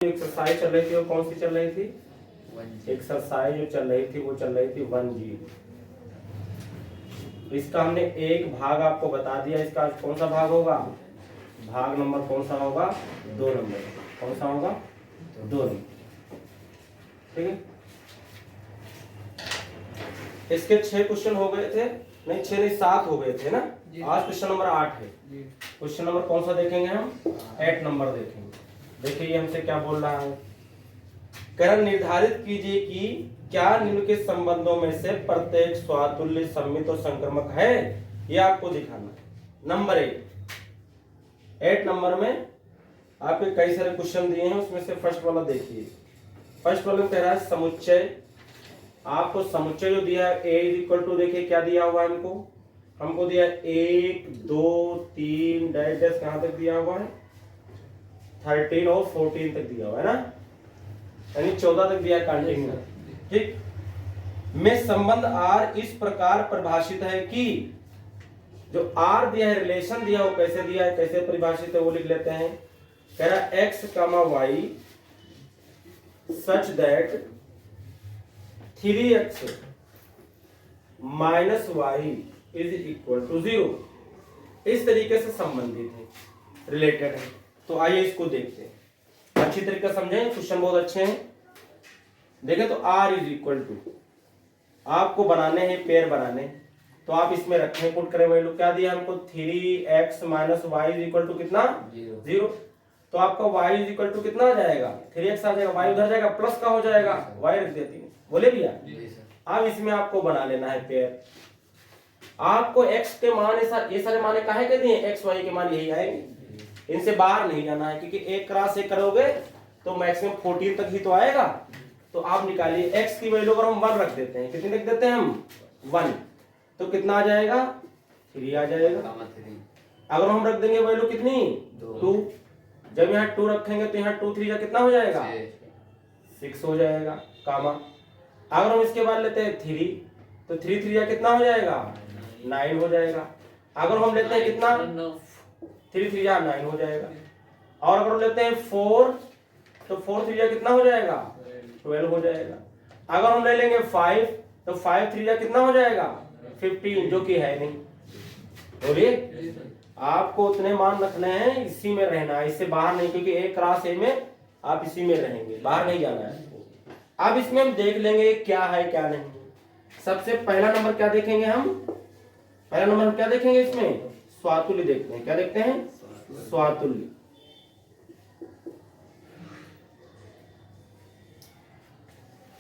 Exercise चल रही थी, वो कौन सी चल रही थी? एक्सरसाइज जो चल रही थी वो चल रही थी 1G। इसका हमने एक भाग आपको बता दिया। इसका कौन सा भाग होगा? भाग नंबर कौन सा होगा? 2 नंबर। कौन सा होगा? 2 नंबर। ठीक है। इसके 6 क्वेश्चन हो गए थे, नहीं 6 नहीं 7 हो गए थे ना। आज क्वेश्चन नंबर 8 है। क्वेश्चन नंबर कौन सा देखेंगे हम? 8 नंबर देखेंगे। देखिए हमसे क्या बोल रहा है। करण निर्धारित कीजिए कि क्या निम्न के संबंधों में से प्रत्येक स्वातुल्य, सममित और संक्रमक है। यह आपको दिखाना। नंबर 8 नंबर में आपके कई सारे क्वेश्चन दिए हैं, उसमें से फर्स्ट वाला देखिए। फर्स्ट वाला कह रहा है समुच्चय। आपको समुच्चय जो दिया है a इक्वल टू, देखिए क्या दिया हुआ है हमको दिया 1 2 3 डैश कहां तक दिया हुआ है? 13 और 14 तक दिया हुआ है ना, यानी 14 तक दिया कंटिन्यू। ठीक। में संबंध R इस प्रकार परिभाषित है कि जो R दिया है, रिलेशन दिया वो कैसे दिया है, कैसे परिभाषित है वो लिख लेते हैं। कह रहा है x, y such that 3x minus y is equal to 0। इस तरीके से संबंधित है, रिलेटेड है। तो आइए इसको देखते हैं, अच्छी तरीके से समझें। क्वेश्चन बहुत अच्छे हैं। देखें तो r इज इक्वल टू, आपको बनाने हैं पेयर बनाने, तो आप इसमें रखें, पुट करें। वही लोग क्या दिया हमको? 3x minus Y is equal to कितना? 0। तो आपका y इज इक्वल टू कितना आ जाएगा? 3x आ जाएगा, y उधर जाएगा, प्लस का हो जाएगा, y रख देती है। बोले भैया? अब इसमें आपको बना लेना है पेयर। आपको x के मान ये सारे माने काहे के दिए? x y के मान यही आएंगे, इनसे बाहर नहीं जाना है, क्योंकि 1 क्रॉस 1 करोगे तो मैक्सिमम 14 तक ही तो आएगा। तो आप निकालिए x की वैल्यू अगर हम 1 रख देते हैं, कितनी रख देते हैं हम? 1, तो कितना आ जाएगा? 3 आ जाएगा। अगर हम रख देंगे वैल्यू कितनी? 2, जब यहाँ 2 रखेंगे तो यहाँ 2 3 जा कितना हो जाएगा? 6 हो जाएगा, कामा। अगर हम इसके बाद लेते हैं 3, तो 3 3 जा कितना हो जाएगा? 9 हो जाएगा। अगर हम लेते हैं कितना? 3 3 जा 9 हो जाएगा। और अगर हम लेते हैं 4, तो 4 3 जा कितना हो जाएगा? 12 हो जाएगा। अगर हम ले लेंगे 5, तो 5 3 जा कितना हो जाएगा? 15, जो कि है नहीं। बोलिए, आपको उतने मान रखने हैं, इसी में रहना है, इससे बाहर नहीं, क्योंकि 1 क्रॉस a में आप इसी में रहेंगे, बाहर नहीं जाना है। अब इसमें हम देख लेंगे क्या है क्या नहीं। सबसे पहला नंबर क्या देखेंगे हम? पहला नंबर क्या देखेंगे इसमें? स्वातुल्य देखते हैं। क्या देखते हैं? स्वातुल्य।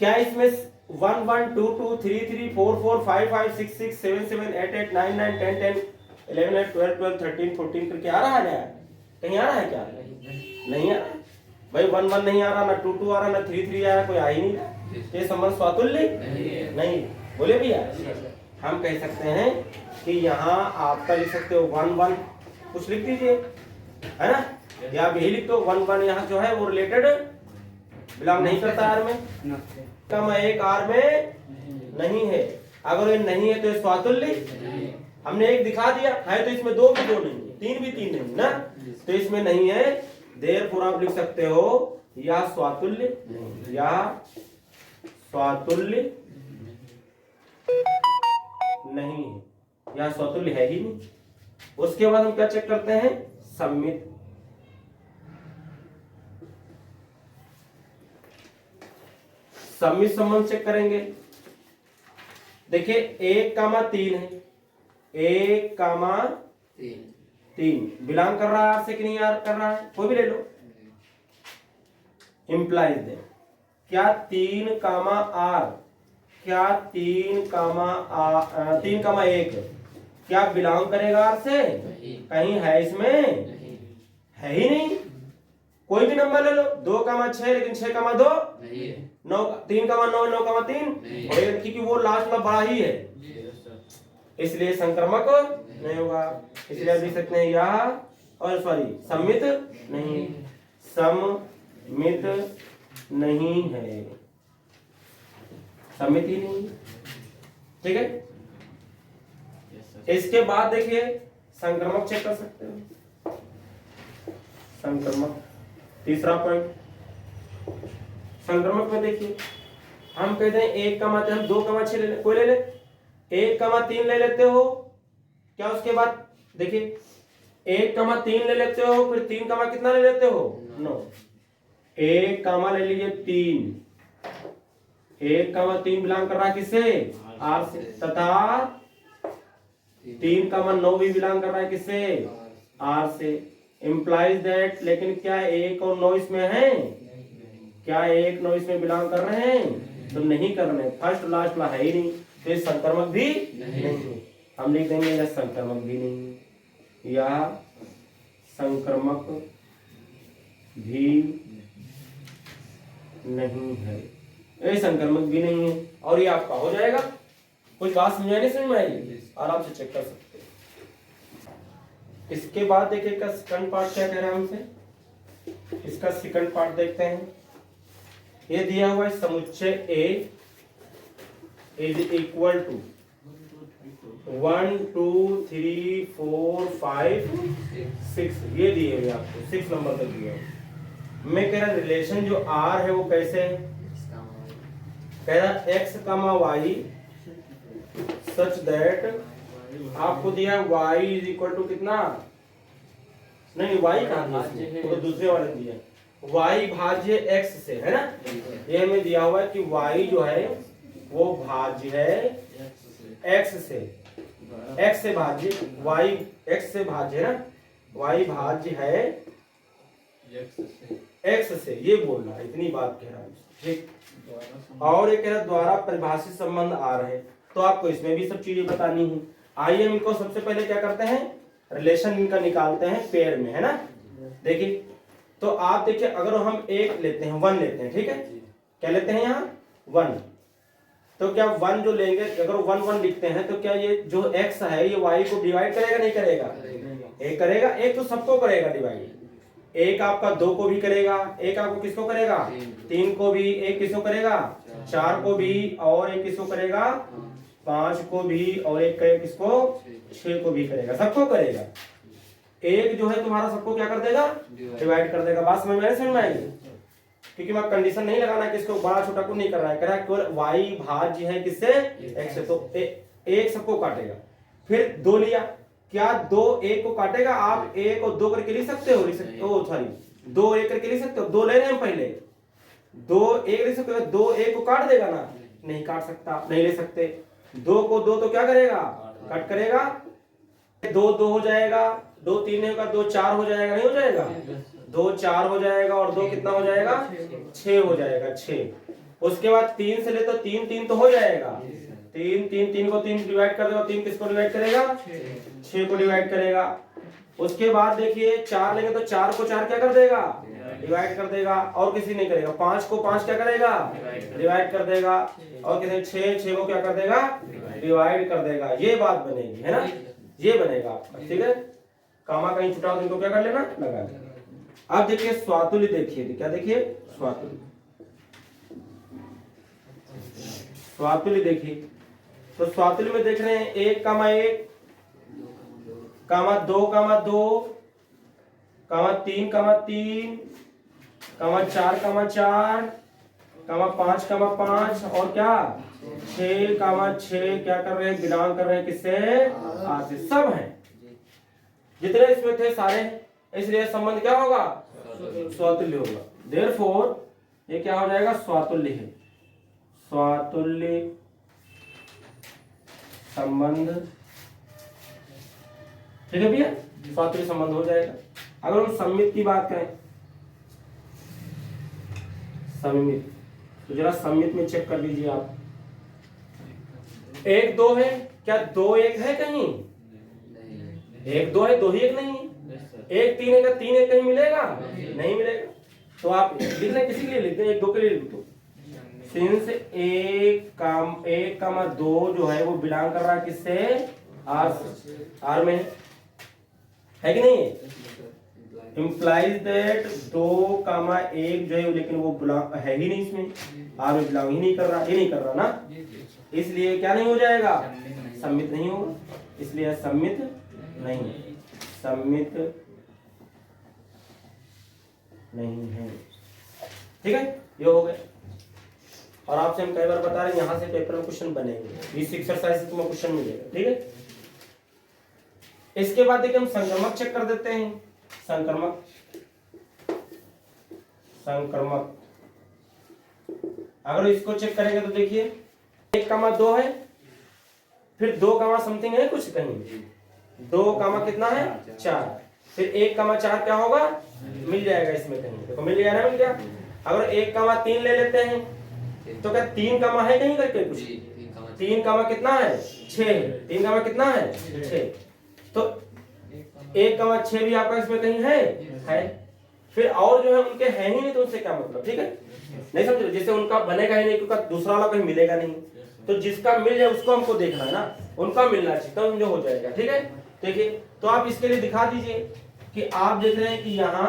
क्या इसमें 1 1 2 2 3 3 4 4 5 5 6 6 7 7 8 8 9 9 10 10 11 12 12 13 14 करके आ रहा है ना? कहीं आ रहा है क्या? नहीं आ रहा है भाई। 1 1 नहीं आ रहा, ना 2 2 आ रहा, ना 3 3 आ रहा, कोई आ ही नहीं। ये संबंध स्वातुल्य नहीं। बोले भैया? हम कह सकते हैं कि यहाँ आपका लिख सकते हो 1 1 कुछ लिख दीजिए, है ना, या आप यही लिख दो 1 1। यहाँ जो है वो रिलेटेड बिलोंग नहीं करता आर में, कम 1 आर में नहीं है। अगर ये नहीं है तो ये स्वातुल्य। हमने एक दिखा दिया है, तो इसमें 2 भी 2 नहीं, 3 भी 3 नहीं ना, तो इसमें नहीं है। देयरफॉर आप लिख सकते हो या स्वातुल्य नहीं, या स्वातुल्य नहीं है, या स्वतुल्य है ही नहीं। उसके बाद हम क्या चेक करते हैं? सम्मित। सम्मित संबंध चेक करेंगे। देखिए 1,3 है, 1,3 बिलोंग कर रहा है आर से कि नहीं कर रहा है? कोई भी ले लो। इंप्लाइज दे क्या 3, आर, क्या 3,1 क्या बिलोंग करेगा आर से? कहीं है इसमें? है ही नहीं। कोई भी नंबर ले लो, 2,6 लेकिन 6,2 9, 3,9 9,3, क्योंकि वो लास्ट वाला बड़ा ही है, इसलिए संक्रमक नहीं होगा। इसलिए लिख सकते हैं या, और सॉरी सम्मित नहीं, सम्मित नहीं है, सम्मित ही नहीं। ठीक है। इसके बाद देखिए संक्रमक चेक कर सकते हो। संक्रमक तीसरा पॉइंट संक्रमक में देखिए हम कहते हैं 1, हम 2, 6 ले ले, कोई ले ले 1, 3 ले लेते हो क्या, उसके बाद देखिए 1, 3 ले लेते हो, फिर 3, कितना ले लेते हो 9, 1, ले लीजिए 3, 1, 3 बिलोंग कर रहा है किससे आर से, तथा 3, 9 भी बिलोंग कर रहा है किससे आर से। इम्प्लाइज दैट, लेकिन क्या 1 और 9 इसमें है, क्या 1, 9 इसमें बिलोंग कर रहे हैं, तो नहीं कर रहे, फर्स्ट लास्ट ला है ही नहीं, तो संक्रमक भी नहीं। हम लिख देंगे यह संक्रमक भी नहीं, या संक्रमक भी नहीं है, ये संक्रमक भी नहीं है, और ये आपका हो जाएगा। कुछ बात समझ नहीं समझ में आई, आराम से चेक कर सकते हैं। इसके बाद देखिए इसका सेकंड पार्ट क्या कह रहा है हमसे, इसका सेकंड पार्ट देखते हैं। ये दिया हुआ है समुच्चय A इज इक्वल टू 1, 2, 3, 4, 5, 6, ये दिए हुए आपको 6 नंबर तक दिए हुए। मैं कह रहा रिलेशन जो R है वो कैसे है, कह रहा x, y सच दैट, आपको दिया y इज इक्वल टू कितना, नहीं y कहाँ दिया, तो दूसरे वाले दिया y भाज्य x से, है ना, ये हमें दिया हुआ है कि y जो है वो भाज्य है x से, x से भाज्य y, x से भाज्य है ना, y भाज्य है x से, ये बोल रहा है, इतनी बात कह रहा है, ठीक। और ये कह रहा द्वारा परिभाषित संबंध आ रहे, तो आपको इसमें भी सब चीजें बतानी है। आइए हम इनको सबसे पहले क्या करते हैं, रिलेशन इनका निकालते हैं पेयर में, है ना। देखिए तो आप देखिए, अगर हम एक लेते हैं 1 लेते हैं, ठीक है, क्या लेते हैं यहाँ 1, तो क्या 1 जो लेंगे, अगर 1, 1 लिखते हैं तो क्या ये जो x है ये y को डिवाइड करेगा नहीं करेगा, एक करेगा, एक तो सबको करेगा डिवाइड, एक आपका 2 को भी करेगा, एक आपको किसको करेगा 3 को भी, एक किसको करेगा 4 को भी, और एक किसको करेगा 5 को भी, और एक किसको 6 को भी करेगा, सबको करेगा। एक जो है तुम्हारा सबको क्या कर देगा, डिवाइड कर देगा। बात समझ में आएगी, क्योंकि मैं कंडीशन नहीं लगाना कि इसको बड़ा छोटा को नहीं कर रहा है, कह रहा है केवल y भाज्य है किससे x से, तो एक सबको काटेगा। फिर 2 लिया, क्या 2 1 को काटेगा, आप 1 और 2 करके लिख सकते हो, सॉरी 2 1 करके लिख सकते हो, 2 ले रहे हैं पहले, 2 1 लिख सकते हो, 2 1 को काट देगा ना, नहीं काट सकता, नहीं ले सकते, 2 को 2 तो क्या करेगा कट करेगा, 2 2 हो जाएगा, 2 3 होगा, 2 4 हो जाएगा, नहीं हो जाएगा, 2 4 हो जाएगा, और 2 कितना हो जाएगा 6 हो जाएगा, 6। उसके बाद 3 से ले तो 3 3 तो हो जाएगा, 3 3 3 को 3 डिवाइड कर देगा, 3 किसको डिवाइड करेगा 6 को डिवाइड करेगा। उसके बाद देखिए 4 लेंगे तो 4 को 4 क्या कर देगा डिवाइड कर देगा, और किसी नहीं करेगा। 5 को 5 क्या करेगा डिवाइड कर देगा, और किसी 6 को क्या कर देगा डिवाइड कर देगा। ये बात बनेगी, है ना, ये बनेगा आपका, ठीक है। कामा कहीं छुटा हो तो इनको क्या कर लेना लगा लेना। अब देखिए स्वातुल्य, देखिए क्या देखिए स्वातुल्य, स्वातुल्य देखिए, तो स्वातुल्य में देख रहे हैं 1, 1, 2, 2, 3, 3, 4, 4, 5, 5, और क्या 6, 6 क्या कर रहे हैं बिलोंग कर रहे हैं किससे आर से, सब हैं जितने इसमें थे सारे, इसलिए संबंध क्या होगा स्वातुल्य होगा। देयरफॉर ये क्या हो जाएगा स्वातुल्य है, स्वातुल्य संबंध, ठीक है भैया, स्वातुल्य संबंध हो जाएगा। अगर हम सम्मित की बात करें, सम्मित, तो जरा सम्मित में चेक कर लीजिए आप, 1 2 है, क्या 2 1 है कहीं, 1 2 है, 2 ही 1 नहीं है, 1 3 है, 3 1 कहीं मिलेगा नहीं मिलेगा, तो आप लिख रहे किसी के लिए लिखते हैं 1 2 के लिए लिख दो। सिंस 1, 2 जो है वो बिलोंग कर रहा है किससे आर से, आर में है कि नहीं, इम्प्लाइज दैट 2, 1 जो है लेकिन वो बिलोंग है ही नहीं इसमें, आर में बिलोंग ही नहीं कर रहा, ये नहीं कर रहा ना, इसलिए क्या नहीं हो जाएगा सम्मित नहीं होगा, इसलिए सम्मित नहीं, सम्मित नहीं है, ठीक है। ये हो गया। और आपसे हम कई बार बता रहे हैं यहाँ से पेपर में क्वेश्चन बनेंगे, इस एक्सरसाइज से तुम्हें क्वेश्चन मिलेगा, ठीक है। इसके बाद देखिए हम संक्रमक चेक कर देते हैं। संक्रमक अगर इसको चेक करेंगे तो देखिए 1,2 है, फिर 2, समथिंग है कुछ कहीं, 2, कितना है 4, फिर 1,4 क्या होगा, मिल जाएगा इसमें कहीं, देखो मिल गया ना, मिल गया। अगर 1,3 ले लेते हैं तो क्या 3, है कहीं करके कुछ, 3, कितना है 6, 3, कितना है 6, तो 1,6 भी आपका इसमें कहीं है। फिर और जो है उनके है ही नहीं तो उससे क्या मतलब, ठीक है, नहीं समझ रहे, जैसे उनका बनेगा ही नहीं क्योंकि दूसरा वाला कहीं मिलेगा नहीं, तो जिसका मिल जाए उसको हमको देखना है ना, उनका मिलना चाहिए तब जो हो जाएगा, ठीक है। देखिए तो आप इसके लिए दिखा दीजिए कि आप देख रहे हैं कि यहाँ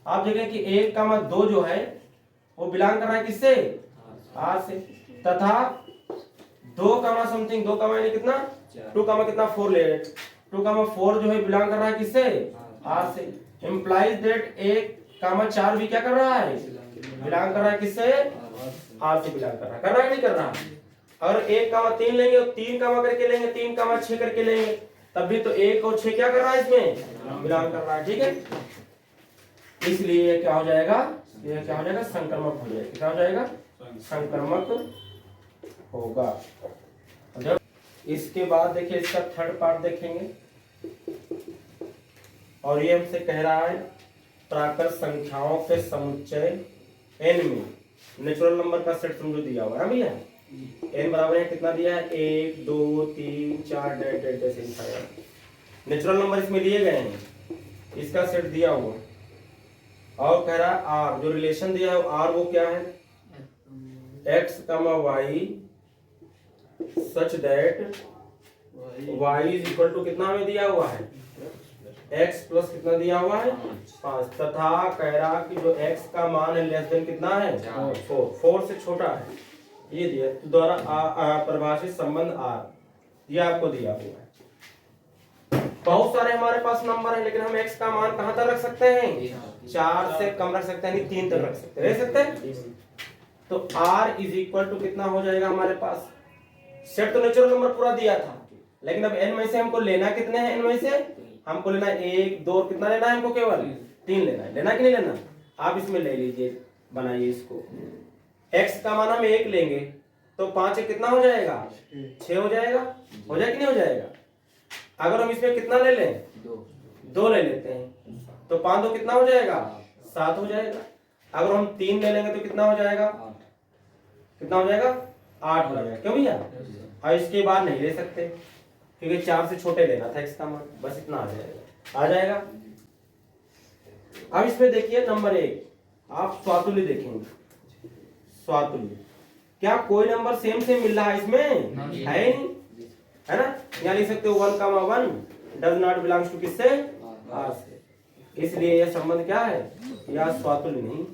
आप देख रहे हैं कि 1,2 जो है वो बिलोंग कर रहा है किससे, आर से, तथा 2, समथिंग 2, यानी कितना 2, कितना 4 ले, 2,4 जो है बिलोंग कर रहा है किससे, आर से, इंप्लाइज दैट 1,4 भी क्या कर रहा है, बिलोंग कर रहा है किससे, आर से बिलोंग कर रहा है नहीं कर रहा। अगर 1,3 लेंगे और 3, करके लेंगे, 3,6 करके लेंगे, तब भी तो 1 और 6 क्या कर रहा है इसमें, बिलोंग कर रहा है, ठीक है। इसलिए ये क्या हो जाएगा, ये क्या हो जाएगा, संक्रमक हो जाएगा, क्या हो जाएगा, संक्रमक होगा। जब इसके बाद देखिए इसका थर्ड पार्ट देखेंगे, और ये हमसे कह रहा है प्राकृत संख्याओं के समुच्चय n में नेचुरल नंबर का सेट समझो दिया हुआ है भैया, n बराबर है कितना दिया है, 1 2 3 4 नेचुरल नंबर इसमें लिए गए हैं, इसका सेट दिया हुआ, और कह रहा है r, जो रिलेशन दिया है r वो क्या है, x, y such that y is equal to कितना हमें दिया हुआ है, x प्लस कितना दिया हुआ है 5, तथा कह रहा कि जो x का मान है लेस देन कितना है 4 से छोटा है, ये दिया द्वारा परिभाषित संबंध r, ये आपको दिया हुआ है। बहुत सारे हमारे पास नंबर है लेकिन हम x का मान कहां तक रख सकते हैं, 4 से कम रख सकते हैं, 3 तक रख सकते हैं, रह सकते हैं। तो r इज इक्वल टू कितना हो जाएगा हमारे पास, सेट तो नेचुरल नंबर पूरा दिया था, लेकिन अब n में से हमको लेना कितने हैं, n में से हमको लेना 1 2, कितना लेना है हमको, केवल 3 लेना है, लेना कि नहीं लेना, आप इसमें ले लीजिए, बनाइए इसको, x का मान हम 1 लेंगे तो 5 कितना हो जाएगा, 6 हो जाएगा, हो जाए कि नहीं हो जाएगा। अगर हम इसमें कितना ले लें, 2 ले लेते हैं तो 5 2 कितना हो जाएगा, 7 हो जाएगा। अगर हम 3 ले लेंगे तो कितना हो जाएगा, कितना हो जाएगा, 8 हो जाएगा, क्यों भैया, और इसके बाद नहीं ले सकते क्योंकि 4 से छोटे लेना था इसका मान, बस इतना आ जाएगा। अब इसमें देखिए नंबर 1 आप स्वातुल्य देखेंगे, स्वातुल्य क्या कोई नंबर सेम मिल रहा है इसमें, है नहीं, है ना, यहाँ लिख सकते हो 1,1 डज नॉट बिलोंग्स टू किससे, आर से, इसलिए यह संबंध क्या है, या स्वातुल्य नहीं,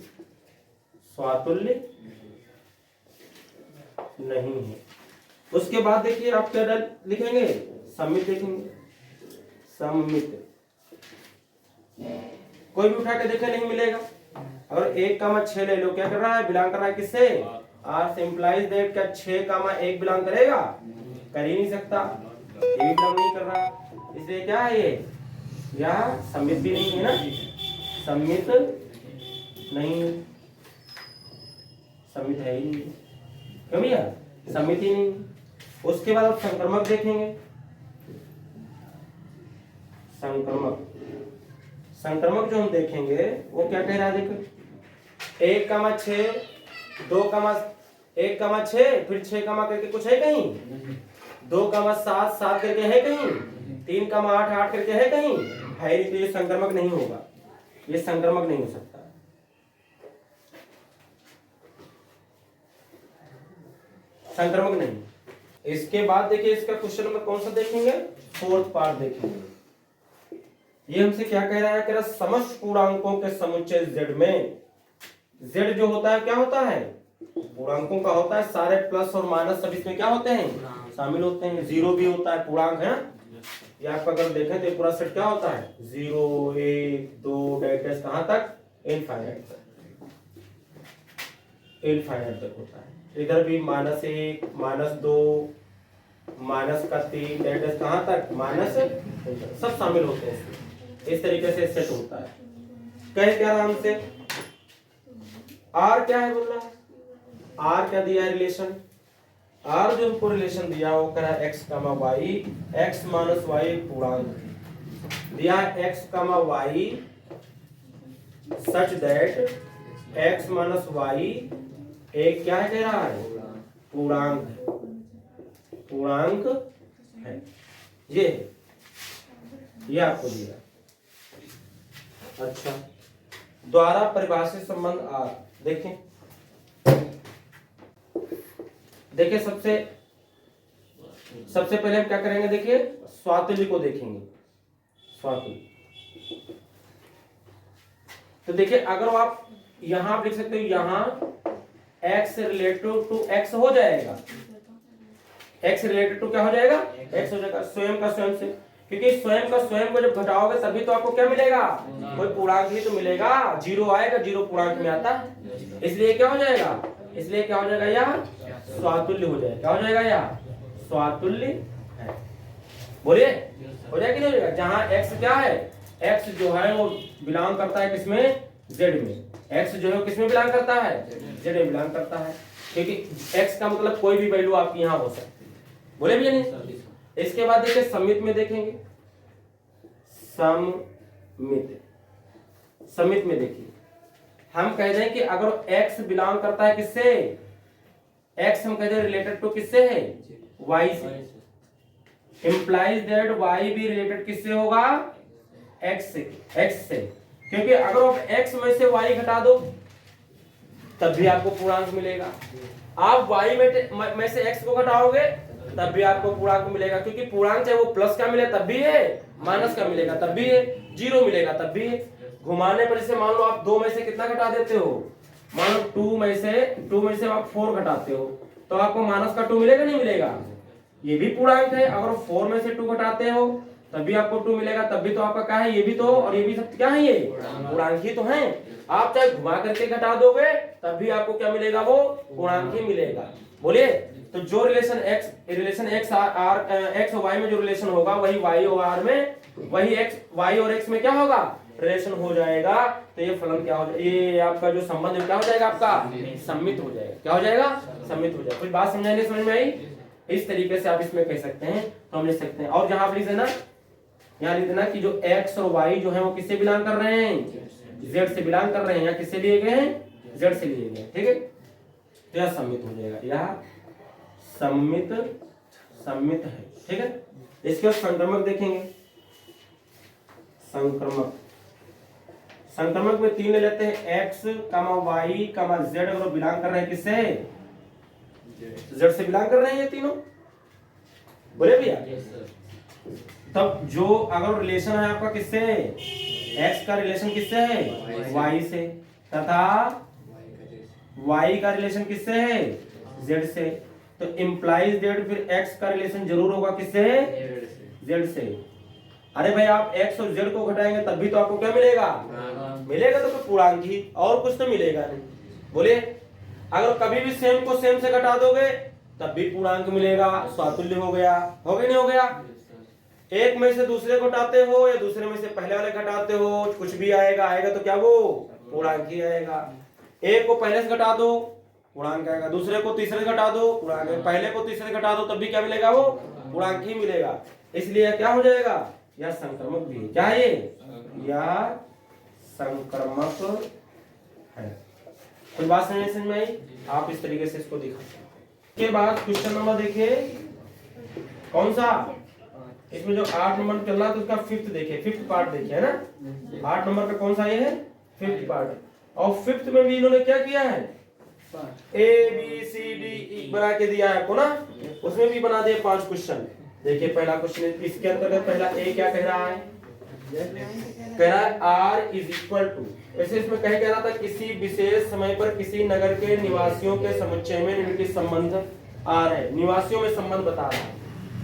स्वातुल्य नहीं है। उसके बाद देखिए आप क्या लिखेंगे, सम्मित देखेंगे, सम्मित कोई भी उठा के देखे नहीं मिलेगा। अगर 1,6 ले लो, क्या कर रहा है, बिलोंग कर रहा है किससे, आर से, इंप्लाइज दैट क्या 6,1 बिलोंग करेगा, कर ही नहीं सकता, ये भी बिलोंग नहीं कर रहा, इसलिए क्या है ये, यह सम्मित भी नहीं है ना, सम्मित नहीं, सम्मित है ही नहीं, क्यों भैया, सम्मित ही नहीं। उसके बाद आप संक्रमक देखेंगे, संक्रमक जो हम देखेंगे वो क्या कह रहा है, देखो 1,6 2,1,6 फिर 6, करके कुछ है कहीं, 2,7 7 करके है कहीं, 3,8 8 करके है कहीं, है नहीं, तो ये संक्रमक नहीं होगा, ये संक्रमक नहीं हो सकता। संक्रमक नहीं। इसके बाद देखिए इसका क्वेश्चन नंबर कौन सा देखेंगे, 4th पार्ट देखेंगे। ये हमसे क्या कह रहा है, कह रहा समस्त पूर्णांकों के समुच्चय z में, z जो होता है क्या होता है, पूर्णांकों का होता है, सारे प्लस और माइनस सब इसमें क्या होते हैं, शामिल होते हैं, 0 भी होता है पूर्णांक है, ये आप अगर देखें तो पूरा सेट क्या होता है, 0 1 2 डैश कहां तक, इनफाइनाइट तक। इनफाइनाइट तक होता है। इधर भी -1 -2 -3 डेट कहाँ तक माइनस सब शामिल होते हैं इसमें। इस तरीके से सेट होता है। कहे क्या नाम से आर क्या है बोल रहा है, आर क्या दिया है रिलेशन, आर जो हमको रिलेशन दिया वो कह रहा है X comma Y, X minus Y पूर्णांक दिया है, X comma Y such that X minus Y एक क्या है कह रहा है पूर्णांक, पूर्णांक है। ये आपको दिया। अच्छा, द्वारा परिभाषित संबंध आर देखें, देखिए सबसे पहले हम क्या करेंगे, देखिए स्वातुल्य को देखेंगे। स्वातुल्य तो देखिए अगर आप यहां आप लिख सकते हो, यहां x रिलेटिव टू x हो जाएगा, x रिलेटेड टू क्या हो जाएगा, x हो जाएगा स्वयं का स्वयं से, क्योंकि स्वयं का स्वयं को जब घटाओगे तभी तो आपको क्या मिलेगा, कोई पूर्णांक ही तो मिलेगा, जीरो आएगा, जीरो पूर्णांक में आता है, इसलिए क्या हो जाएगा, इसलिए क्या हो जाएगा, यह स्वातुल्य हो जाएगा। क्या हो जाएगा, यह स्वातुल्य है। बोलिए हो जाएगा कि नहीं हो जाएगा। जहां x क्या है, x जो है वो बिलोंग करता है किसमें, z में, x जो है किसमें बिलोंग करता है, z में बिलोंग करता है, क्योंकि x का मतलब कोई भी वैल्यू आपकी यहां हो सकती है। बोले भैया नहीं। इसके बाद देखिए समित में देखेंगे, समित में देखिए हम कह दें कि अगर x बिलोंग करता है किससे, x हम कह दें रिलेटेड टू किससे है, y से, implies that y भी रिलेटेड किससे होगा, x से, क्योंकि अगर आप x में से y घटा दो तब भी आपको पूर्णांक मिलेगा, आप y में से x को घटाओगे तब भी आपको पूर्णांक मिलेगा, क्योंकि पूर्णांक चाहे वो प्लस का मिले तब भी है, माइनस का मिलेगा तब भी है, जीरो मिलेगा तब भी है। घुमाने पर जैसे मान लो आप 2 में से कितना घटा देते हो, मान लो 2 में से आप 4 घटाते हो तो आपको माइनस का 2 मिलेगा नहीं मिलेगा, ये भी पूर्णांक है। अगर 4 में से 2 घटाते हो तब भी आपको 2 मिलेगा, तब भी तो आपका क्या है, ये भी तो और ये भी सब क्या है, ये पूर्णांक ही तो हैं। आप चाहे घुमा करके घटा दोगे तब भी आपको क्या मिलेगा, वो पूर्णांक ही मिलेगा। बोलिए तो जो रिलेशन x और y में जो रिलेशन होगा वही y और r में, वही y और x में क्या होगा, रिलेशन हो जाएगा। तो ये फलन क्या हो जाएगा, ये आपका जो संबंध क्या हो जाएगा, आपका सम्मित हो जाएगा। क्या हो जाएगा, सम्मित हो जाएगा। कुछ बात समझाने समझ में आई, इस तरीके से आप इसमें कह सकते हैं, तो हम लिख सकते हैं। और जहां आप लिख देना, यहाँ लिख देना कि जो x और y जो है वो किससे बिलोंग कर रहे हैं, z से बिलोंग कर रहे हैं, या किससे लिए गए हैं, z से लिए गए। ठीक है, तो यह सम्मित हो जाएगा, यह सम्मित है। ठीक है, इसके बाद संक्रमक देखेंगे। संक्रमक में 3 ले लेते हैं, x, y, z अगर बिलोंग कर रहे हैं किससे, z से बिलोंग कर रहे हैं ये तीनों। बोले भैया तब जो अगर रिलेशन है आपका किससे, x का रिलेशन किससे है, y से, तथा y का रिलेशन किससे है, z से, तो इम्प्लाइज दैट फिर x का रिलेशन जरूर होगा किससे, z से। अरे भाई आप x और z को घटाएंगे तब भी तो आपको क्या मिलेगा, मिलेगा तो फिर पूर्णांक ही, और कुछ तो मिलेगा नहीं। बोलिए अगर कभी भी सेम को सेम से घटा दोगे तब भी पूर्णांक मिलेगा, स्वातुल्य हो गया, हो गया नहीं हो गया। एक में से दूसरे को घटाते हो या दूसरे में से पहले वाले घटाते हो, कुछ भी आएगा तो क्या वो पूर्णांक ही आएगा। एक को पहले से घटा दो पूर्णांक आएगा, दूसरे को तीसरे घटा दो पूर्णांक, पहले को तीसरे घटा दो तब भी क्या मिलेगा, वो पूर्णांक ही मिलेगा। इसलिए क्या हो जाएगा, यह संक्रमक भी है। क्या है ये, यह संक्रमक है। कोई बात समझ में आई, आप इस तरीके से इसको दिखा सकते हैं। के बाद क्वेश्चन नंबर देखिए कौन सा, इसमें जो 8 नंबर चल रहा है तो उसका 5th देखिए, 5th पार्ट देखिए, है ना। 8 नंबर का कौन सा ये है, 5th पार्ट। और 5th में भी इन्होंने क्या किया है, A B C D E बना के दिया है आपको ना, उसमें भी बना दिए 5 क्वेश्चन। देखिए पहला क्वेश्चन, इसके अंतर्गत पहला A क्या कह रहा है, कह रहा है R इज इक्वल टू, ऐसे इसमें कह रहा था किसी विशेष समय पर किसी नगर के निवासियों के समुच्चय में निम्नलिखित संबंध R है। निवासियों में संबंध बता रहा है।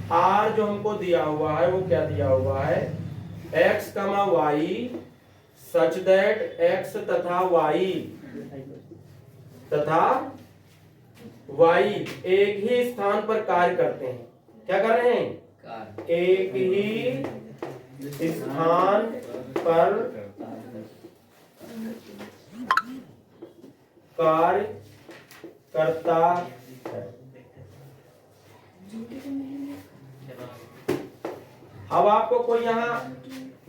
R जो हमको दिया हुआ है वो क्या दिया हुआ है, x, y such that x तथा y तथा वाई एक ही स्थान पर कार्य करते हैं। क्या कर रहे हैं? एक ही स्थान पर कार्य करता है। अब आपको कोई यहाँ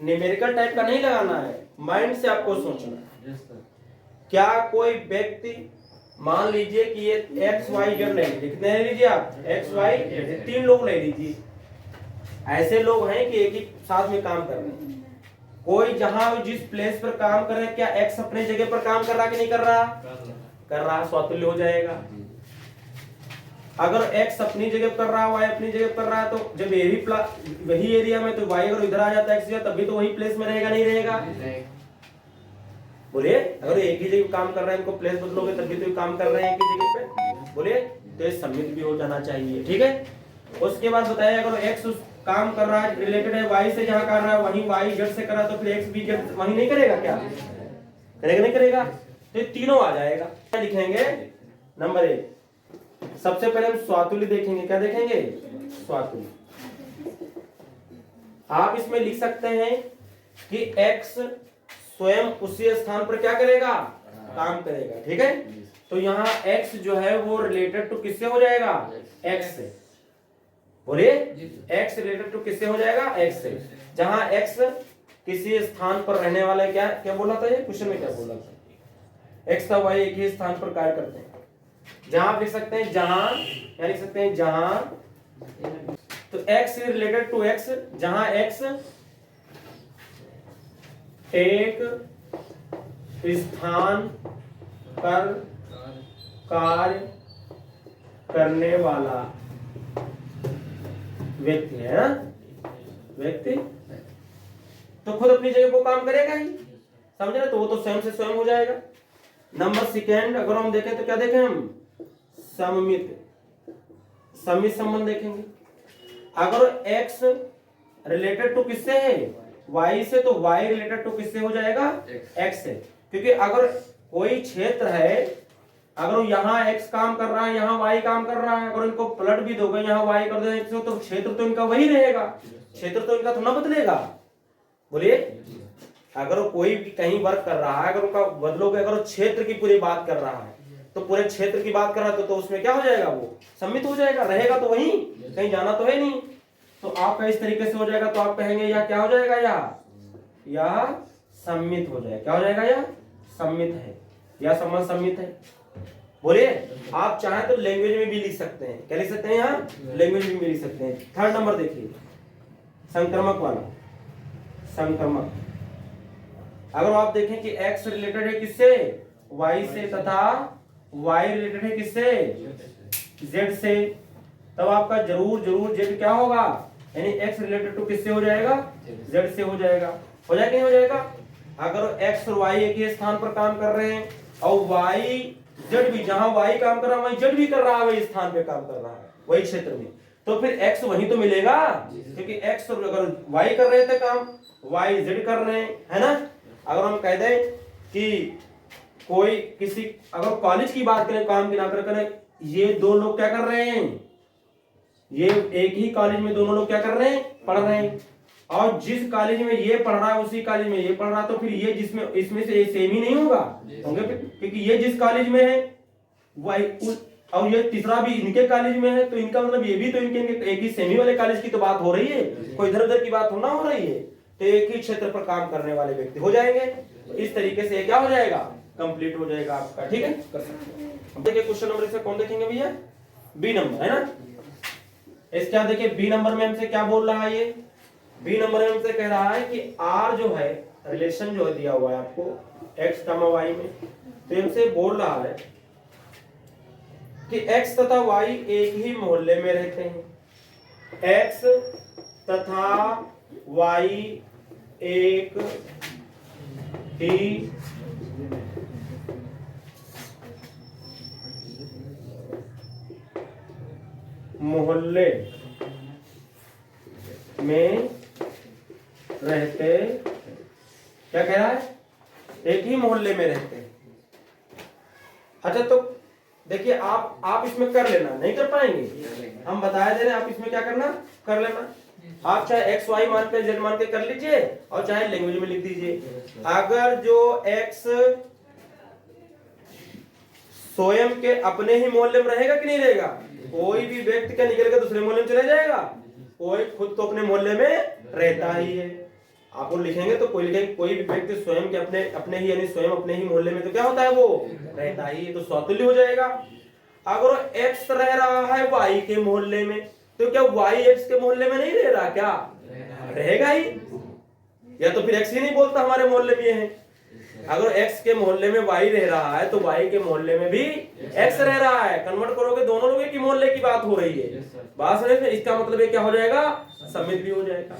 न्यूमेरिकल टाइप का नहीं लगाना है, माइंड से आपको सोचना है। क्या कोई व्यक्ति, मान लीजिए कि ये एक्स वाई जेड ले लीजिए, कितने ले लीजिए आप? एक्स वाई जेड, 3 लोग ले लीजिए। ऐसे लोग हैं कि एक ही साथ में काम कर रहे हैं। कोई जहां जिस प्लेस पर काम कर रहे हैं, क्या एक्स अपने जगह पर काम कर रहा कि नहीं कर रहा? कर रहा, स्वातुल्य हो जाएगा। अगर एक्स अपनी जगह कर रहा है, वाई अपनी जगह कर रहा है, तो जब ये भी वही एरिया में, तो वाई अगर इधर आ जाता है एक्स, तब भी तो वही प्लेस में रहेगा नहीं रहेगा? बोलिए, अगर एक ही जगह काम कर रहे हैं, इनको प्लेस बदलोगे तब भी तो काम कर रहे हैं एक ही जगह पे। बोलिए, तो ये सम्मिलित भी हो जाना चाहिए। ठीक है। उसके बाद बताया, अगर एक्स काम कर रहा है, रिलेटेड है वाई से, जहां कर रहा है वहीं वाई जेड से कर रहा है, तो फिर एक्स भी जेड वहीं नहीं करेगा? क्या करेगा? नहीं करेगा। तो ये तीनों आ जाएगा। क्या लिखेंगे? नंबर 1, सबसे पहले हम स्वातुल्य देखेंगे। क्या देखेंगे? स्वातुल्य। आप इसमें लिख सकते हैं कि एक्स स्वयं उसी स्थान पर क्या करेगा? काम करेगा। ठीक है। तो यहाँ x जो है वो रिलेटेड टू किससे हो जाएगा? x से। बोलिए, x रिलेटेड टू किससे हो जाएगा? x से। जहां x किसी स्थान पर रहने वाले, क्या क्या बोला था ये क्वेश्चन में? क्या बोला था? x था y एक ही स्थान पर कार्य करते हैं। जहां आप लिख सकते हैं जहां, क्या लिख सकते हैं? जहां, तो x रिलेटेड टू x, जहां x एक स्थान पर कार्य करने वाला व्यक्ति है ना, व्यक्ति, तो खुद अपनी जगह को काम करेगा ही, समझे ना? तो वो तो स्वयं से स्वयं हो जाएगा। नंबर सेकेंड, अगर हम देखें तो क्या देखें हम? सममित, समित संबंध देखेंगे। अगर x रिलेटेड टू किससे है? y से, तो y रिलेटेड टू किससे हो जाएगा? x से। क्योंकि अगर कोई क्षेत्र है, अगर यहाँ x काम कर रहा है, यहाँ y काम कर रहा है, अगर इनको पलट भी दोगे, यहाँ y कर दोगे, तो क्षेत्र तो इनका वही रहेगा, क्षेत्र तो इनका थोड़ा बदलेगा। बोलिए, अगर कोई भी कहीं वर्क कर रहा है, अगर उनका बदलोगे, अगर क्षेत्र की पूरी बात कर रहा है, तो पूरे क्षेत्र की बात कर रहा है, तो उसमें क्या हो जाएगा? वो सम्मित हो जाएगा, रहेगा तो वही, कहीं जाना तो है नहीं। तो आपका इस तरीके से हो जाएगा, तो आप कहेंगे यह क्या हो जाएगा? यह सम्मित हो जाएगा। क्या हो जाएगा? यह सम्मित है, यह संबंध सम्मित है। बोलिए, आप चाहें तो लैंग्वेज में भी लिख सकते हैं। क्या लिख सकते हैं? यहाँ लैंग्वेज में भी लिख सकते हैं। थर्ड नंबर देखिए, संक्रमक वाला। संक्रमक, अगर आप देखें कि x रिलेटेड है किससे? y से, तथा y रिलेटेड है किससे? z से, तब आपका जरूर जरूर z क्या होगा? यानी x रिलेटेड टू किससे हो जाएगा? z से हो जाएगा। हो जाएगा नहीं हो जाएगा? अगर x और y एक ही स्थान पर काम कर रहे हैं, और y z भी, जहां y काम कर रहा है वहीं z भी कर रहा है, वही स्थान पे काम कर रहा है, वही क्षेत्र में, तो फिर x वहीं तो मिलेगा। क्योंकि x अगर y कर रहे थे काम, y z कर रहे हैं, है ना? अगर हम कह दें कि कोई किसी, अगर कॉलेज की बात करें, काम की ना करें, ये दो लोग क्या कर रहे हैं? ये एक ही कॉलेज में दोनों लोग क्या कर रहे हैं? पढ़ रहे हैं। और जिस कॉलेज में ये पढ़ रहा है उसी कॉलेज में ये पढ़ रहा है, तो फिर ये जिसमें, इसमें से ये सेम ही नहीं होगा, होंगे? क्योंकि ये जिस कॉलेज में है वही, और ये तीसरा भी इनके कॉलेज में है, तो इनका मतलब ये भी तो इनके एक ही सेमी वाले कॉलेज की तो बात हो रही है, कोई इधर उधर की बात होना हो रही है। तो एक ही क्षेत्र पर काम करने वाले व्यक्ति हो जाएंगे। तो इस तरीके से क्या हो जाएगा? कंप्लीट हो जाएगा आपका। ठीक है, कर सकते हैं। देखिए क्वेश्चन नंबर से कौन देखेंगे भैया? बी नंबर, है ना? इस क्या देखिए, बी नंबर में हमसे क्या बोल रहा है? ये बी नंबर में हमसे कह रहा है कि आर जो है, रिलेशन जो है दिया हुआ है आपको एक्स y में, तो हमसे बोल रहा है कि x तथा y एक ही मोहल्ले में रहते हैं। x तथा y एक ही मोहल्ले में रहते, क्या कह रहा है? एक ही मोहल्ले में रहते हैं। अच्छा, तो देखिए आप इसमें कर लेना, नहीं कर पाएंगे हम बताया दे रहे हैं, आप इसमें क्या करना कर लेना। आप चाहे एक्स वाई मान के जेड मान के कर लीजिए और चाहे लैंग्वेज में लिख दीजिए। अगर जो एक्स स्वयं के अपने ही मोहल्ले में रहेगा कि नहीं रहेगा, कोई भी व्यक्ति क्या निकल के दूसरे मोहल्ले में चले जाएगा, कोई खुद तो अपने मोहल्ले में रहता ही है। आप वो लिखेंगे तो कोई लिखेंगे कोई भी व्यक्ति स्वयं के अपने ही यानी स्वयं अपने ही मोहल्ले में तो क्या होता है वो रहता ही है, तो स्वतुल्य हो जाएगा। अगर एक्स रह रहा है वाई के मोहल्ले में तो क्या वाई एक्स के मोहल्ले में नहीं रह रहा, क्या रहेगा ही, या तो फिर एक्स ही नहीं बोलता हमारे मोहल्ले में ये है। अगर एक्स के मोहल्ले में वाई रह रहा है तो वाई के मोहल्ले में भी एक्स रह रहा है, कन्वर्ट करोगे दोनों लोगों की मोहल्ले की बात हो रही है, बात समझ में, इसका मतलब ये क्या हो जाएगा सम्मित भी हो जाएगा।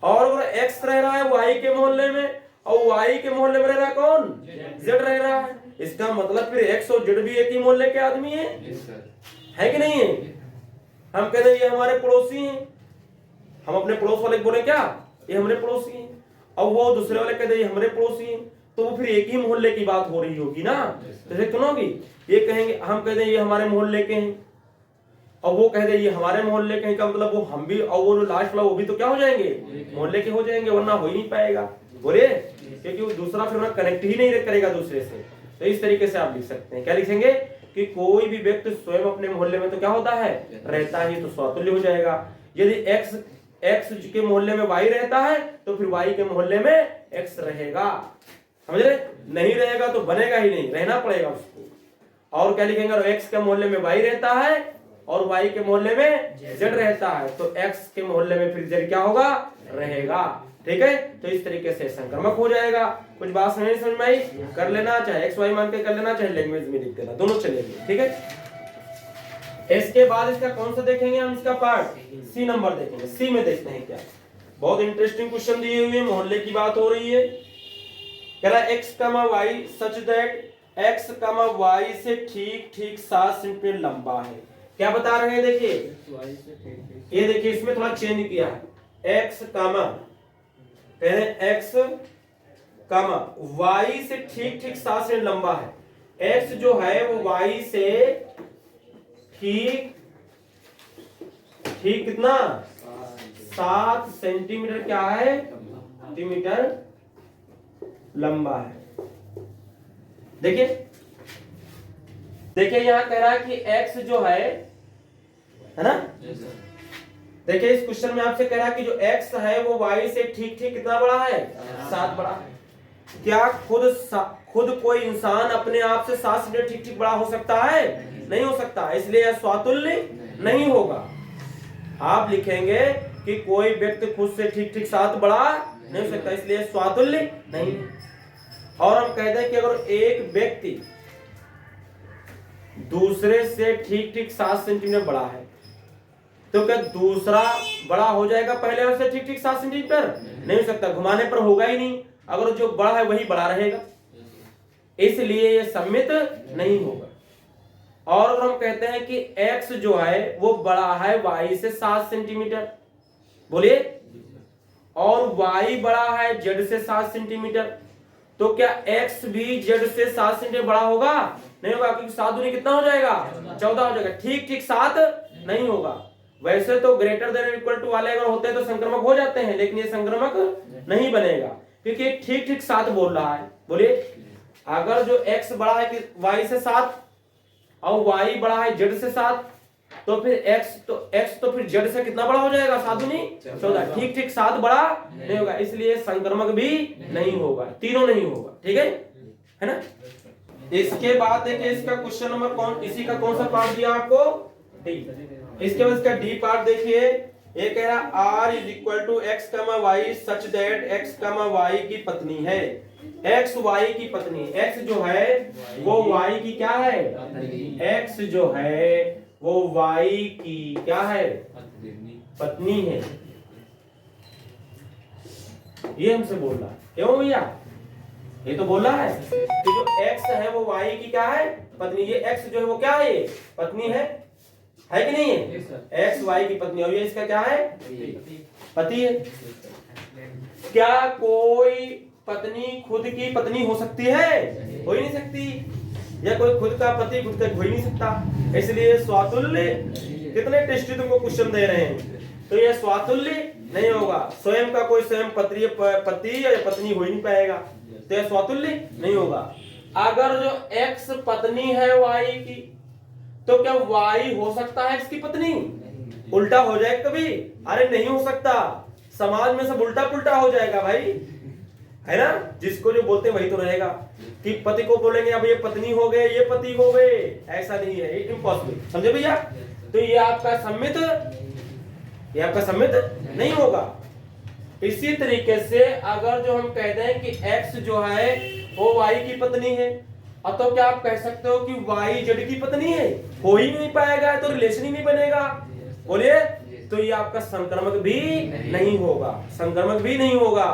और अगर एक्स रह रहा है वाई के मोहल्ले में और वाई के मोहल्ले में रह रहा है कौन, जेड रह रहा है, इसका मतलब फिर एक्स और जेड भी एक ही मोहल्ले के आदमी है कि नहीं है। हम कहते हैं ये हमारे पड़ोसी हैं, हम अपने पड़ोस वाले बोले क्या ये हमारे पड़ोसी हैं, और वो दूसरे वाले कहते हैं ये हमारे पड़ोसी हैं, तो वो फिर एक ही मोहल्ले की बात हो रही होगी ना। जैसे सुनोगी ये कहेंगे, हम कहते हैं ये हमारे मोहल्ले के हैं और वो कहते हैं ये हमारे मोहल्ले के हैं, का मतलब वो हम भी और वो लास्ट वाला वो भी तो क्या हो जाएंगे मोहल्ले के हो जाएंगे, वरना हो ही नहीं पाएगा, बोलिए, क्योंकि वो दूसरा फिर कनेक्ट ही नहीं करेगा दूसरे से। तो इस तरीके से आप लिख सकते हैं, क्या लिखेंगे कि कोई भी व्यक्ति स्वयं अपने मोहल्ले में तो क्या होता है रहता ही, तो स्वतुल्य हो जाएगा। यदि एक्स के मोहल्ले में वाई रहता है तो फिर वाई के मोहल्ले में एक्स रहेगा, समझ रहे, नहीं रहेगा तो बनेगा ही नहीं, रहना पड़ेगा उसको। और क्या लिखेंगे, अगर एक्स के मोहल्ले में वाई रहता है और वाई के मोहल्ले में जेड रहता है तो एक्स के मोहल्ले में फिर जेड क्या होगा रहेगा, ठीक है। तो इस तरीके से संक्रमक हो जाएगा। कुछ बात समझ में आई, कर लेना, चाहे एक्स वाई मान के कर लेना, चाहे लैंग्वेज में लिख देना, दोनों चलेंगे, ठीक है। इसके बाद इसका कौन सा देखेंगे हम, इसका पार्ट सी नंबर देखेंगे। सी में देखते हैं क्या, बहुत इंटरेस्टिंग क्वेश्चन दिए हुए, मोहल्ले की बात हो रही है। कह रहा x comma Y such that X comma Y से ठीक 7 सेंटीमीटर लंबा है। क्या बता रहे हैं, देखिए ये देखिए इसमें थोड़ा चेंज किया है, एक्स कमा कह रहे हैं एक्स कमा वाई से ठीक 7 सेंटीमीटर लंबा है। एक्स जो है वो वाई से ठीक कितना 7 सेंटीमीटर क्या है सेंटीमीटर लंबा है। देखिए यहां कह रहा है कि x जो है ना, देखिए इस क्वेश्चन में आपसे कह रहा है कि जो x है वो y से ठीक कितना बड़ा है 7 बड़ा है। क्या खुद कोई इंसान अपने आप से 7 सेंटीमीटर ठीक बड़ा हो सकता है, नहीं हो सकता, इसलिए यह स्वातुल्य नहीं होगा। आप लिखेंगे कि कोई व्यक्ति खुद से ठीक 7 बड़ा नहीं हो सकता, इसलिए स्वातुल्य नहीं। और हम कहते हैं कि अगर एक व्यक्ति दूसरे से ठीक 7 सेंटीमीटर बड़ा है तो क्या दूसरा बड़ा हो जाएगा पहले वाले से ठीक 7 सेंटीमीटर, नहीं हो सकता, घुमाने पर होगा ही नहीं, अगर जो बड़ा है वही बड़ा रहेगा, इसलिए यह सम्मित नहीं होगा। और अगर हम कहते हैं कि x जो है वो बड़ा है y से 7 सेंटीमीटर, बोलिए, और y बड़ा है z से 7 सेंटीमीटर, तो क्या x भी z से 7 सेंटीमीटर बड़ा होगा, नहीं होगा, क्योंकि 7 दूनी कितना हो जाएगा 14 हो जाएगा, ठीक 7 नहीं होगा। वैसे तो ग्रेटर देन इक्वल टू वाले अगर होते हैं तो संक्रमक हो जाते हैं, लेकिन ये संक्रमक नहीं बनेगा क्योंकि ठीक 7 बोल रहा है। बोलिए, अगर जो x बड़ा है कि y से 7 और y बड़ा है z से 7 तो फिर x तो फिर z से कितना बड़ा हो जाएगा 7 दूनी 14, ठीक 7 बड़ा नहीं होगा, इसलिए संक्रमक भी नहीं होगा, तीनों नहीं होगा, ठीक है ना। इसके बाद देखिए इसका क्वेश्चन नंबर इसी का कौन सा पार्ट दिया आपको, डी। इसके बाद इसका डी पार्ट देखिए, ये कह रहा r is equal to X comma Y such that X comma Y की पत्नी है। एक्स वाई की पत्नी, एक्स जो है वो वाई की क्या है, एक्स जो है वो वाई की क्या है पत्नी है, ये हमसे बोल रहा है, क्यों भैया, ये तो बोल रहा है कि जो x है वो y की क्या है पत्नी, ये x जो है वो क्या है पत्नी है कि नहीं है, x y की पत्नी, और ये इसका क्या है पति है। क्या कोई पत्नी खुद की पत्नी हो सकती है, हो ही नहीं सकती, या कोई खुद का पति खुद तक हो ही नहीं सकता। इसलिए स्वातुल्य, कितने टेस्टी तुमको क्वेश्चन दे रहे हैं, तो ये स्वातुल्य नहीं होगा। स्वयं का कोई स्वयं पति या पत्नी हो ही नहीं पाएगा, तो यह स्वातुल्य नहीं होगा। अगर जो एक्स पत्नी है वाई की, तो क्या वाई हो सकता है एक्स की पत्नी? उल्टा हो जाए कभी? अरे नहीं हो सकता, समाज में सब उल्टा पुल्टा हो जाएगा भाई, है ना। जिसको जो बोलते वही तो रहेगा कि पति को बोलेंगे अब ये पत्नी हो गए, ये पति हो गए, ऐसा नहीं है, इम्पॉसिबल। समझे भैया? तो ये आपका सम्मित, ये आपका सम्मित नहीं होगा। इसी तरीके से अगर जो हम कहते हैं कि x जो है वो y की पत्नी है, अब तो क्या आप कह सकते हो कि y z की पत्नी है? हो ही नहीं पाएगा, तो रिलेशन ही नहीं बनेगा। बोलिए, तो ये आपका संक्रमक भी नहीं होगा, संक्रमक भी नहीं होगा।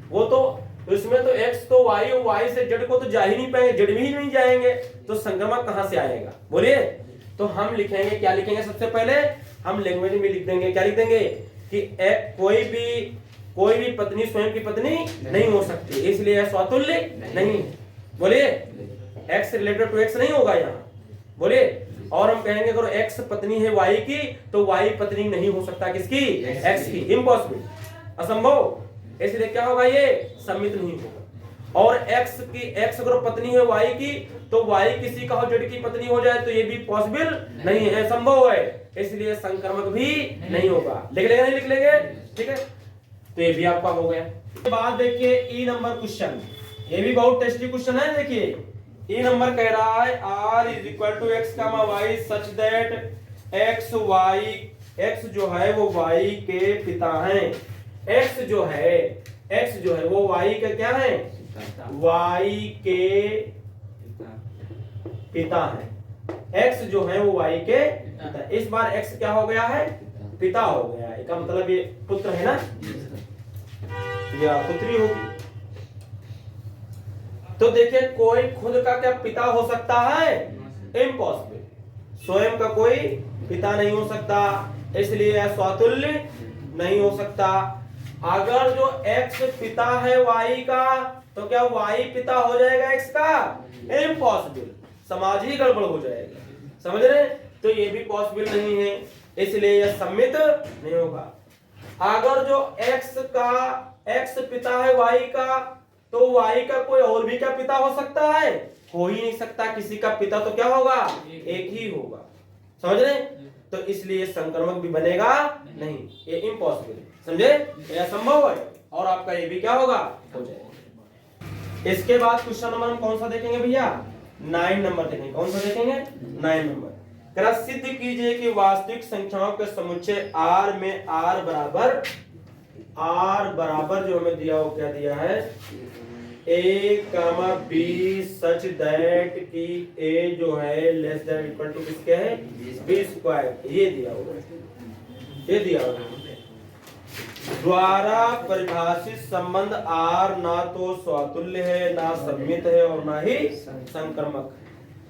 वो तो इसमें तो x तो y और y से z को तो जा ही नहीं पाएंगे, z भी नहीं जाएंगे, तो संक्रमक कहां से आएगा? बोलिए। तो हम लिखेंगे, क्या लिखेंगे? सबसे पहले हम लैंग्वेज में लिख देंगे, क्या लिख देंगे कि कोई भी पत्नी स्वयं की पत्नी नहीं हो सकती, इसलिए यह स्वातुल्य नहीं। बोलिए, x रिलेटेड टू x नहीं होगा यहाँ। बोलिए, और हम कहेंगे अगर x पत्नी है y की, तो y पत्नी नहीं हो सकता किसकी? x की, इम्पॉसिबल, असंभव। इसलिए क्या होगा? ये सम्मित नहीं होगा। और x अगर पत्नी है y की, तो y किसी का हो z की पत्नी हो जाए, तो ये भी पॉसिबल नहीं है, संभव है, इसलिए संक्रमक भी नहीं होगा। लिख लेंगे, नहीं लिख लेंगे? ठीक है, तो ये भी आपका हो गया। इसके बाद देखिए ई नंबर क्वेश्चन, ये भी बहुत टेस्टी क्वेश्चन है। देखिए ई नंबर कह रहा है r is equal to X comma Y such that x जो है वो y के पिता हैं। x जो है वो y का क्या है? y के पिता है। x जो है वो y के पिता। इस बार x क्या हो गया है? पिता हो गया है। इसका मतलब ये पुत्र है ना, या पुत्री होगी। तो देखिए, कोई खुद का क्या पिता हो सकता है? इम्पॉसिबल। स्वयं का कोई पिता नहीं हो सकता, इसलिए यह स्वातुल्य नहीं हो सकता। अगर जो x पिता है y का, तो क्या y पिता हो जाएगा x का? इम्पॉसिबल, समाज ही गड़बड़ हो जाएगा। समझ रहे? तो ये भी पॉसिबल नहीं है, इसलिए यह सम्मित नहीं होगा। अगर जो x पिता है y का, तो y का कोई और भी क्या पिता हो सकता है? हो ही नहीं सकता, किसी का पिता तो क्या होगा? एक ही होगा। समझ रहे? तो इसलिए संक्रमक भी बनेगा नहीं, ये इम्पॉसिबल। समझे? ये असंभव है, और आपका ये भी क्या होगा? हो जाएगा। इसके बाद क्वेश्चन नंबर हम कौन सा देखेंगे भैया? 9 नंबर देखेंगे। कौन सा देखेंगे? 9 नंबर। सिद्ध कीजिए कि वास्तविक संख्याओं के समुच्चय r में r बराबर जो हमें दिया, वो क्या दिया है? a, b सच दैट की a जो है लेस देन इक्वल टू किसके है? b square. ये दिया होगा, ये दिया होगा। द्वारा परिभाषित संबंध r ना तो स्वातुल्य है, ना सम्मित है, और ना ही संक्रमक।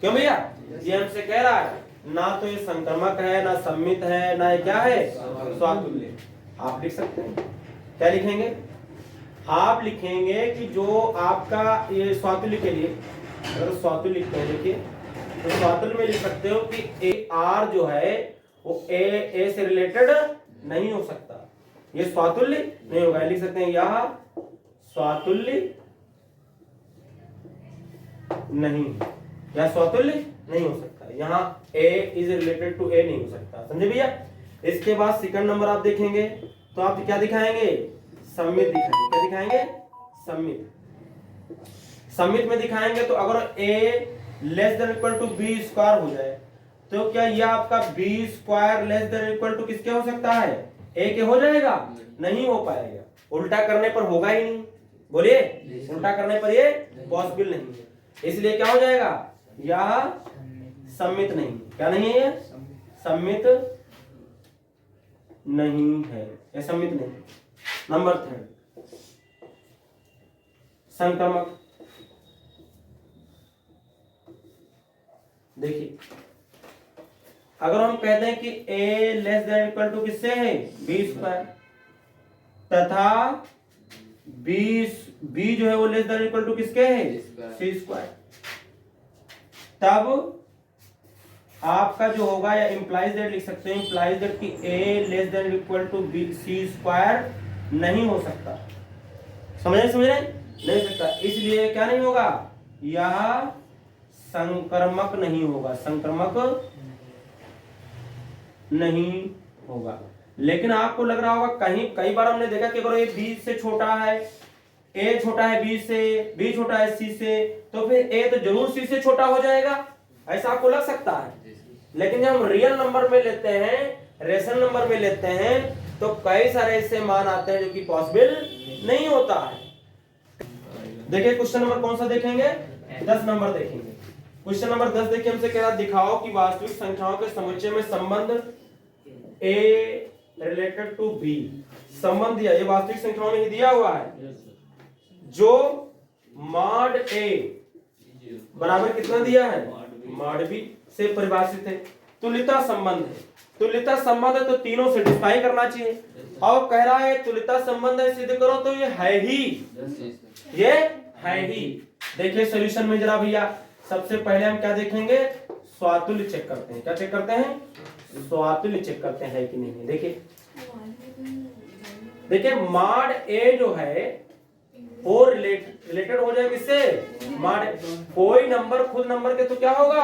क्यों भैया? ये हमसे कह रहा है ना तो ये संक्रमक है, ना सम्मित है, ना ये क्या है? स्वातुल्य। आप लिख सकते हैं, क्या लिखेंगे? आप लिखेंगे कि जो आपका ये स्वातुल्य के लिए, अगर स्वातुल्य लिखते हैं, देखिए तो स्वातुल्य में लिख सकते हो कि ए आर जो है वो ए से रिलेटेड नहीं हो सकता, ये स्वातुल्य नहीं होगा। लिख सकते हैं यह स्वातुल्य नहीं, या स्वातुल्य नहीं हो सकता। यहाँ a is related to a नहीं हो सकता। समझे भैया? इसके बाद सेकंड नंबर आप देखेंगे तो आप क्या दिखाएंगे? सम्मित दिखाएंगे। क्या दिखाएंगे? सम्मित। सम्मित में दिखाएंगे तो अगर a less than equal to b square हो जाए, तो क्या यह आपका b square less than equal to किसके हो सकता है? a के हो जाएगा? नहीं हो पाएगा, उल्टा करने पर होगा ही नहीं। बोलिए, उल्टा करने पर ये पॉसिबल नहीं है, इसलिए क्या हो जाएगा? यह सम्मित नहीं। क्या नहीं है? सम्मित नहीं है, यह सम्मित नहीं। नंबर 3 संक्रमक। देखिए, अगर हम कहते हैं कि a less than equal to किससे है? b स्क्वायर, तथा b जो है वो लेस देन इक्वल टू किसके है? c स्क्वायर, तब आपका जो होगा या इंप्लाइज दैट लिख सकते हैं, इंप्लाइज दैट कि a less than equal to B C square नहीं हो सकता। समझ रहे नहीं हो सकता, इसलिए क्या नहीं होगा, यह संक्रमक नहीं होगा, संक्रमक नहीं होगा। लेकिन आपको लग रहा होगा कहीं कई बार हमने देखा कि अगर ये बी से छोटा है, ए छोटा है बी से, बी छोटा है सी से, तो फिर ए तो जरूर सी से छोटा हो जाएगा, ऐसा आपको लग सकता है। लेकिन जब हम रियल नंबर में लेते हैं, रेशनल नंबर में लेते हैं, तो कई सारे ऐसे मान आते हैं जो कि पॉसिबल नहीं होता है। देखिए क्वेश्चन नंबर कौन सा देखेंगे, 10 नंबर देखेंगे। क्वेश्चन नंबर 10 देखिए, हमसे कह रहा दिखाओ कि वास्तविक संख्याओं के समुच्चय में संबंध a रिलेटेड टू b। संबंध दिया, ये वास्तविक संख्याओं में ही दिया हुआ है, जो मॉड a बराबर कितना दिया है, मॉड b से परिभाषित है। तुल्यता संबंध है, तुल्यता संबंध है तो तीनों सेटिस्फाई करना चाहिए। और कह रहा है तुल्यता संबंध है सिद्ध करो, तो ये है ही, ये है ही। देखिए सॉल्यूशन में जरा भैया, सबसे पहले हम क्या देखेंगे, स्वातुल्य चेक करते हैं। क्या चेक करते हैं, स्वातुल्य चेक करते हैं कि नहीं है। देखिए देखिए मॉड ए जो है वो रिलेटेड हो जाएगा किससे, मॉड। कोई नंबर खुद नंबर के तो क्या होगा,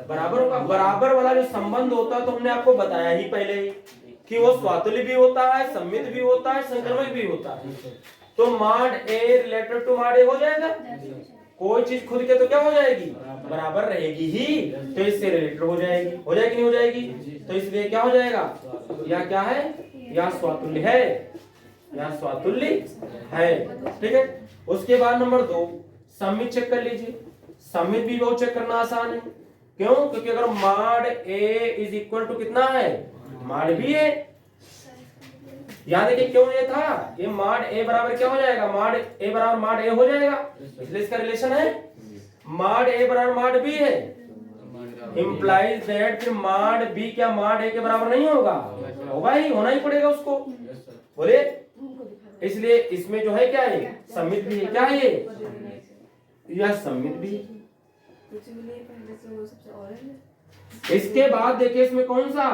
बराबर होगा। बराबर वाला जो संबंध होता है तो हमने आपको बताया ही पहले ही कि वो स्वातुल्य भी होता है, सम्मित भी होता है, संक्रमक भी होता है। तो mod A related to mod A हो जाएगा। कोई चीज खुद के तो क्या हो जाएगी, बराबर रहेगी ही, तो इससे रिलेटेड हो जाएगी। हो जाएगी नहीं हो जाएगी, तो इसलिए क्या हो जाएगा, यह क्या है, यह स्वातुल्य है, यह स्वातुल्य है। ठीक है। उसके बाद नंबर 2 सम्मित चेक कर लीजिए। सम्मित भी बहुत चेक करना आसान है। क्यों, क्योंकि अगर mod A is equal to कितना है, मॉड बी है। याद है कि क्यों ये था, ये मॉड ए बराबर क्या हो जाएगा, मॉड ए बराबर मॉड ए हो जाएगा, इसलिए इसका रिलेशन है मॉड ए बराबर मॉड बी है। इंप्लाइज दैट फिर मॉड बी क्या मॉड ए के बराबर नहीं होगा, होगा ही, होना ही पड़ेगा उसको, बोले। इसलिए इसमें जो है क्या है, सम्मित भी है। क्या है ये, यह सम्मित भी है। इसके बाद देखिए इसमें कौन सा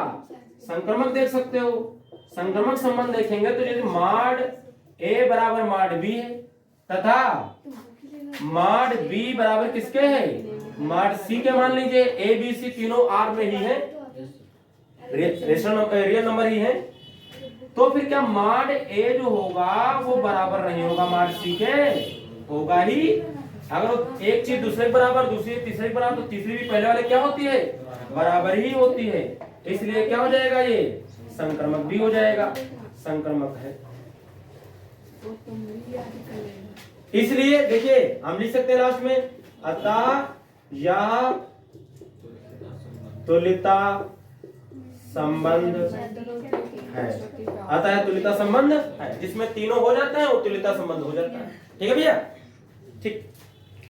संक्रमक देख सकते हो। संक्रमक संबंध देखेंगे तो जैसे मॉड ए बराबर मॉड बी है, तथा मॉड बी बराबर किसके है, मॉड सी के। मान लीजिए ए बी सी तीनों आर में ही है, रियल नंबर ही है, तो फिर क्या मॉड ए जो होगा वो बराबर नहीं होगा मॉड सी के, होगा ही। अगर एक चीज दूसरे के बराबर, दूसरी तीसरे के बराबर, तो तीसरी भी पहले वाले क्या होती है, बराबर ही होती है। इसलिए क्या हो जाएगा, ये संक्रमक भी हो जाएगा, संक्रमक है। इसलिए देखिए हम लिख सकते हैं लास्ट में, अतः यह तुल्यता संबंध है। अतः तुल्यता संबंध है, जिसमें तीनों हो जाते हैं वो तुल्यता संबंध हो जाता है। ठीक है भैया, ठीक।